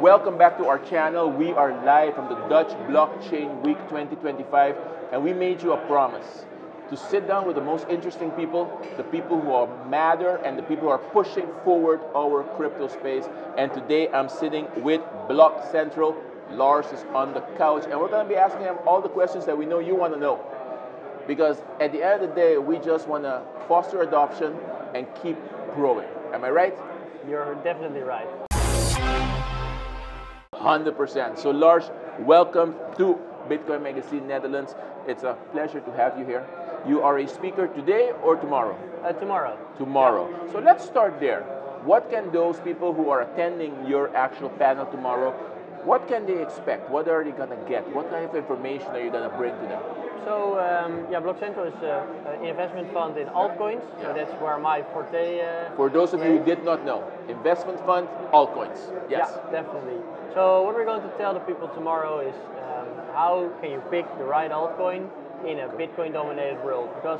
welcome back to our channel. We are live from the Dutch Blockchain Week 2025, and we made you a promise to sit down with the most interesting people, the people who matter, and the people who are pushing forward our crypto space. And today I'm sitting with Blockcentral. Lars is on the couch, and we're going to be asking him all the questions that we know you want to know. Because at the end of the day, we just want to foster adoption and keep growing. Am I right? You're definitely right. 100%. So Lars, welcome to Bitcoin Magazine Netherlands. It's a pleasure to have you here. You are a speaker today or tomorrow? Tomorrow. Tomorrow. Yeah. So let's start there. What can those people who are attending your actual panel tomorrow, what can they expect? What are they going to get? What kind of information are you going to bring to them? So, Blockcentral is an investment fund in altcoins. Yeah. So that's where my forte For those of you who did not know, investment fund, altcoins. Yes. Yeah, definitely. So what we're going to tell the people tomorrow is how can you pick the right altcoin in a Bitcoin-dominated world? Because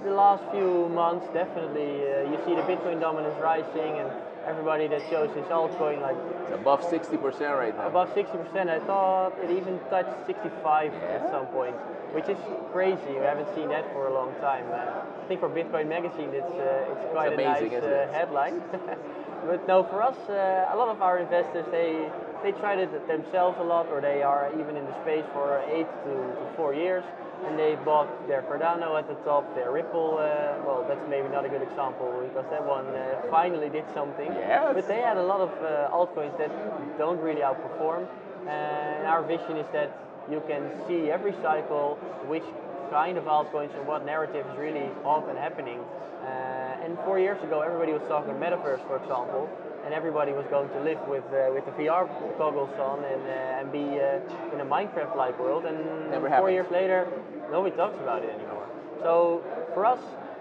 the last few months, definitely, you see the Bitcoin dominance rising, and everybody that shows his altcoin, like it's above 60% right now. Above 60%. I thought it even touched 65 at some point, which is crazy. We haven't seen that for a long time. I think for Bitcoin Magazine, it's quite amazing, a nice headline. But no, for us, a lot of our investors, they tried it themselves a lot, or they are even in the space for 8 to 4 years, and they bought their Cardano at the top, their Ripple, well, that's maybe not a good example, because that one finally did something. Yes. But they had a lot of altcoins that don't really outperform, and our vision is that you can see every cycle which kind of altcoins and what narrative is really often happening. And 4 years ago, everybody was talking metaverse, for example, and everybody was going to live with the VR goggles on and be in a Minecraft-like world. And 4 years later, nobody talks about it anymore. So for us,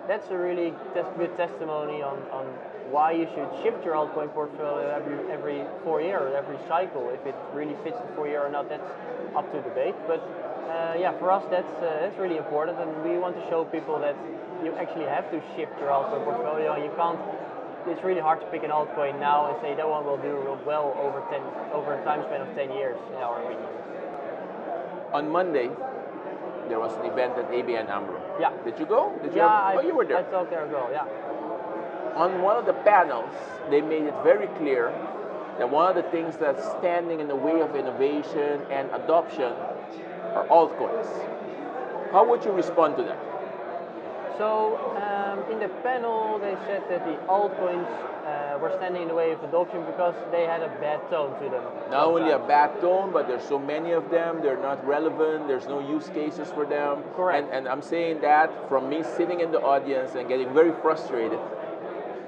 that's a really good testimony on why you should shift your altcoin portfolio every 4 years or every cycle. If it really fits the 4 year or not, that's up to debate. But yeah, for us that's really important, and we want to show people that you actually have to shift your altcoin portfolio, and you can't. It's really hard to pick an altcoin now and say that one will do well over a time span of 10 years, in our opinion. On Monday, there was an event at ABN AMRO. Yeah. Did you go? You were there. I talked there as well, yeah. On one of the panels, they made it very clear that one of the things that's standing in the way of innovation and adoption are altcoins. How would you respond to that? So, in the panel, they said that the altcoins were standing in the way of adoption because they had a bad tone to them. Not only a bad tone, but there's so many of them, they're not relevant, there's no use cases for them. Correct. And I'm saying that from me sitting in the audience and getting very frustrated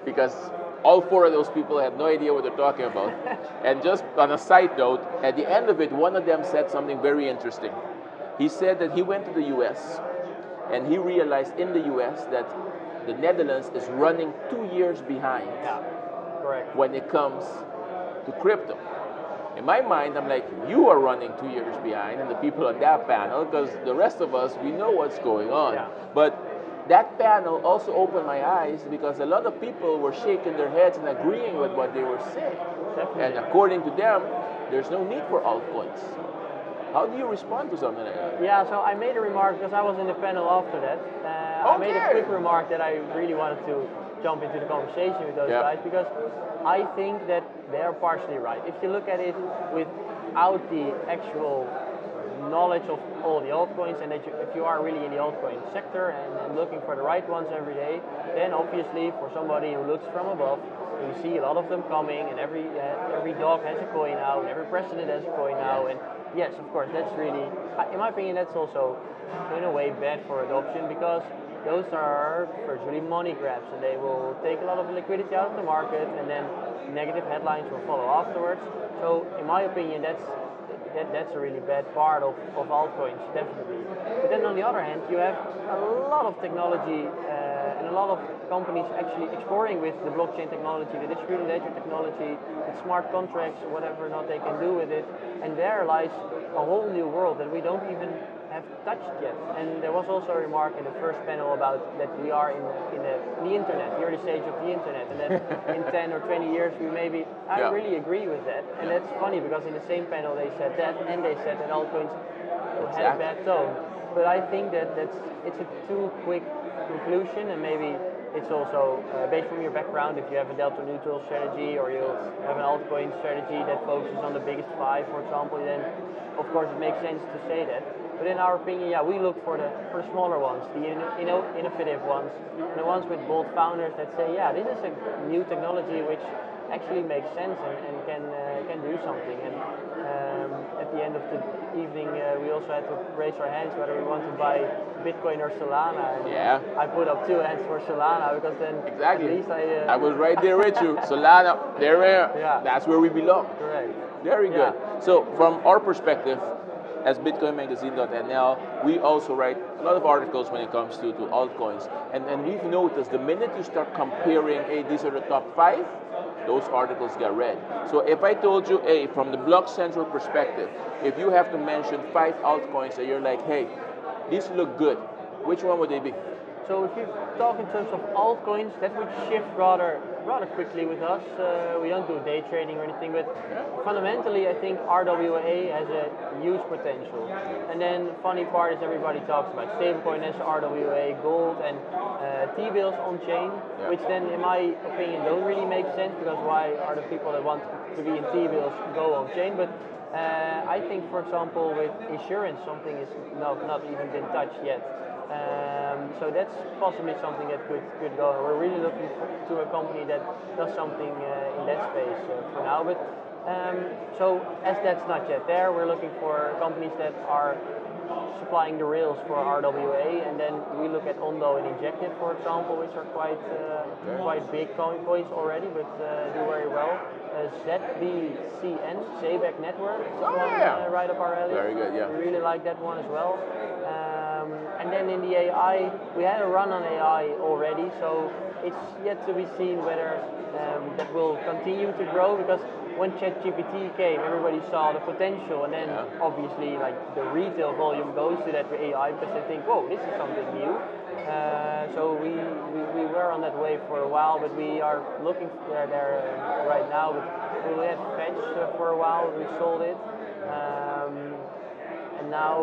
because all 4 of those people had no idea what they're talking about. And just on a side note, at the end of it, one of them said something very interesting. He said that he went to the US and he realized in the US that the Netherlands is running 2 years behind. Yeah, correct. When it comes to crypto. In my mind, I'm like, you are running 2 years behind, and the people on that panel, because the rest of us, we know what's going on. Yeah. But that panel also opened my eyes because a lot of people were shaking their heads and agreeing with what they were saying. Definitely. And according to them, there's no need for altcoins. How do you respond to something like that? Yeah, so I made a remark because I was in the panel after that. I made a quick remark that I really wanted to jump into the conversation with those guys, because I think that they are partially right. If you look at it without the actual knowledge of all the altcoins, and that if you are really in the altcoin sector and looking for the right ones every day, then obviously for somebody who looks from above, you see a lot of them coming, and every dog has a coin now, and every president has a coin now, and yes, of course, that's really, in my opinion, that's also in a way bad for adoption, because those are virtually money grabs, and they will take a lot of liquidity out of the market, and then negative headlines will follow afterwards. So in my opinion, that's a really bad part of altcoins, definitely. But then on the other hand, you have a lot of technology and a lot of companies actually exploring with the blockchain technology, the distributed ledger technology, the smart contracts, whatever not they can do with it. And there lies a whole new world that we don't even have touched yet. And there was also a remark in the first panel about that we are in the internet, the early stage of the internet, and that in 10 or 20 years we maybe. I really agree with that, and that's funny because in the same panel they said that, and they said that altcoins had a bad tone. But I think that it's a too quick conclusion, and maybe it's also based from your background. If you have a delta neutral strategy or you have an altcoin strategy that focuses on the biggest five, for example, then of course it makes sense to say that. But in our opinion, we look for the smaller ones, the innovative ones, the ones with bold founders that say, this is a new technology which actually makes sense and can do something. And at the end of the evening, we also had to raise our hands whether we want to buy Bitcoin or Solana. And I put up 2 hands for Solana because then at least I was right there with you. Solana, that's where we belong. Correct. Very good. So from our perspective, as BitcoinMagazine.nl, we also write a lot of articles when it comes to altcoins. And we've noticed the minute you start comparing, hey, these are the top 5, those articles get read. So if I told you, hey, from the Blockcentral perspective, if you have to mention 5 altcoins that you're like, hey, these look good, which one would they be? So if you talk in terms of altcoins, that would shift rather quickly with us. We don't do day trading or anything, but fundamentally I think RWA has a huge potential. And then funny part is everybody talks about stablecoin as RWA, gold, and T-bills on chain, which then in my opinion don't really make sense, because why are the people that want to be in T-bills go on chain? But I think, for example, with insurance, something is not even been touched yet. So that's possibly something that could go. We're really looking to a company that does something in that space for now. But so as that's not yet there, we're looking for companies that are supplying the rails for RWA, and then we look at Ondo and Injective, for example, which are quite big coins already, but do very well. ZBCN, Zeebeck Network, is one right up our alley. Very good, We really like that one as well. And then in the AI, we had a run on AI already, so it's yet to be seen whether that will continue to grow, because when ChatGPT came, everybody saw the potential, and then obviously like the retail volume goes to that AI because they think, whoa, this is something new. So we were on that wave for a while, but we are looking there right now. But we had Fetch for a while, we sold it. And now,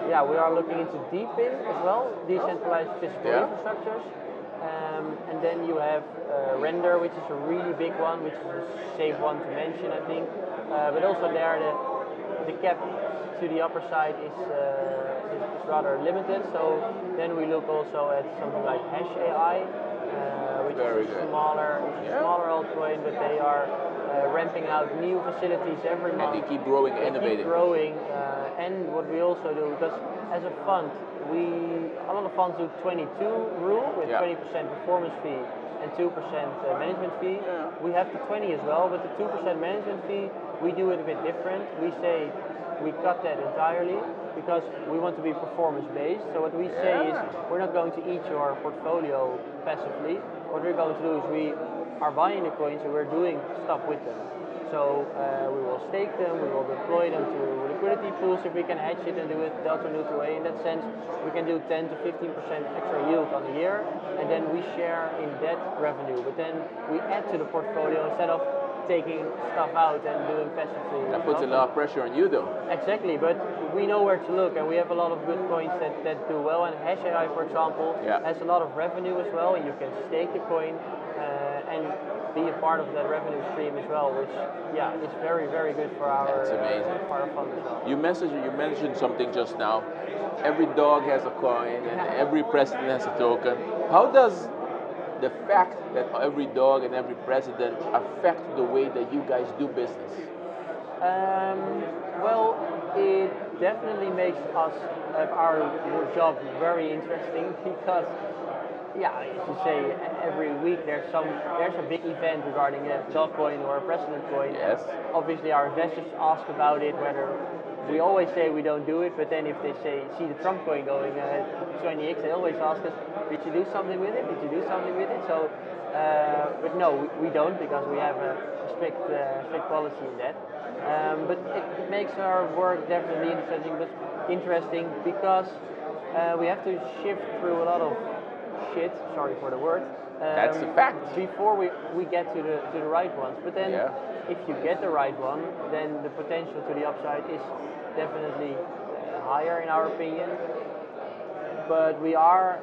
we are looking into Deepin as well, decentralized physical infrastructures. And then you have Render, which is a really big one, which is a safe one to mention, I think. But also there, the cap to the upper side is rather limited. So then we look also at something like Hash AI, which is a smaller altcoin, but they are ramping out new facilities every month. And they keep growing, innovating. And what we also do, because as a fund, a lot of funds do 22 rule with 20% performance fee and 2% management fee. We have the 20 as well, but the 2% management fee, we do it a bit different. We say we cut that entirely because we want to be performance based. So what we say is we're not going to eat your portfolio passively. What we're going to do is we are buying the coins and we're doing stuff with them. So we will stake them, we will deploy them to liquidity pools if we can hedge it and do it delta neutral way. In that sense, we can do 10 to 15% extra yield on a year, and then we share in that revenue. But then we add to the portfolio instead of taking stuff out and doing passively. That puts a lot of pressure on you, though. Exactly, but we know where to look, and we have a lot of good coins that do well. And Hash AI, for example, has a lot of revenue as well. You can stake the coin and be a part of that revenue stream as well, which is very, very good for our fund as well. You mentioned something just now. Every dog has a coin and every president has a token. How does the fact that every dog and every president affect the way that you guys do business? Well, it definitely makes us our job very interesting because, as you say, every week there's a big event regarding a dog coin or a president coin. Yes. Obviously, our investors ask about it. Whether we always say we don't do it, but then if they see the Trump coin going 20x, they always ask us, did you do something with it? Did you do something with it? So, but no, we don't, because we have a strict policy in that. But it makes our work definitely interesting. But interesting because we have to shift through a lot of shit, sorry for the word. That's a fact. Before we get to the right ones. But then if you get the right one, then the potential to the upside is definitely higher in our opinion. But we are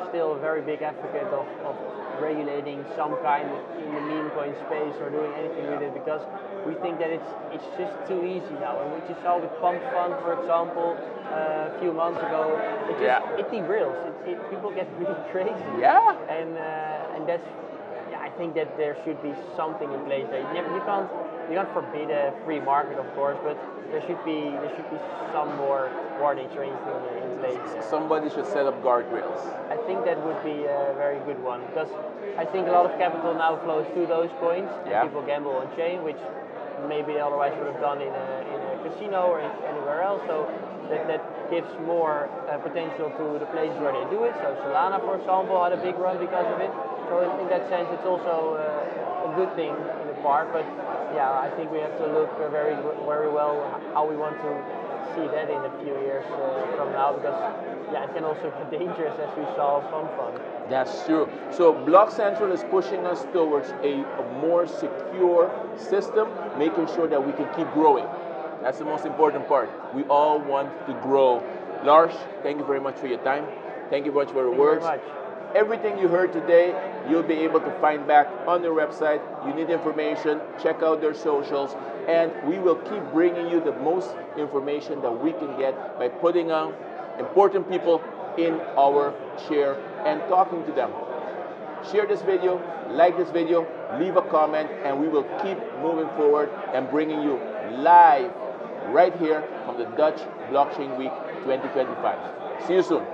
still a very big advocate of regulating some kind in the meme coin space or doing anything with it, because we think that it's just too easy now. And what you saw with Pump Fund, for example, a few months ago, it derails. People get really crazy. Yeah. And that's, I think that there should be something in place there. You can't forbid a free market, of course, but there should be some more warnings or anything in place. Somebody should set up guardrails. I think that would be a very good one, because I think a lot of capital now flows to those coins, and people gamble on chain, which maybe they otherwise would have done in a casino or anywhere else. So that gives more potential to the places where they do it. So Solana, for example, had a big run because of it. So in that sense, it's also a good thing in the part. But yeah, I think we have to look very well how we want to see that in a few years from now, because it can also be dangerous, as we saw Pump Fund. That's true. So Blockcentral is pushing us towards a more secure system, making sure that we can keep growing. That's the most important part. We all want to grow. Lars, thank you very much for your time. Thank you very much for your words. Thank you very much. Everything you heard today, you'll be able to find back on their website. You need information, check out their socials, and we will keep bringing you the most information that we can get by putting on important people in our chair and talking to them. Share this video, like this video, leave a comment, and we will keep moving forward and bringing you live right here from the Dutch Blockchain Week 2025. See you soon.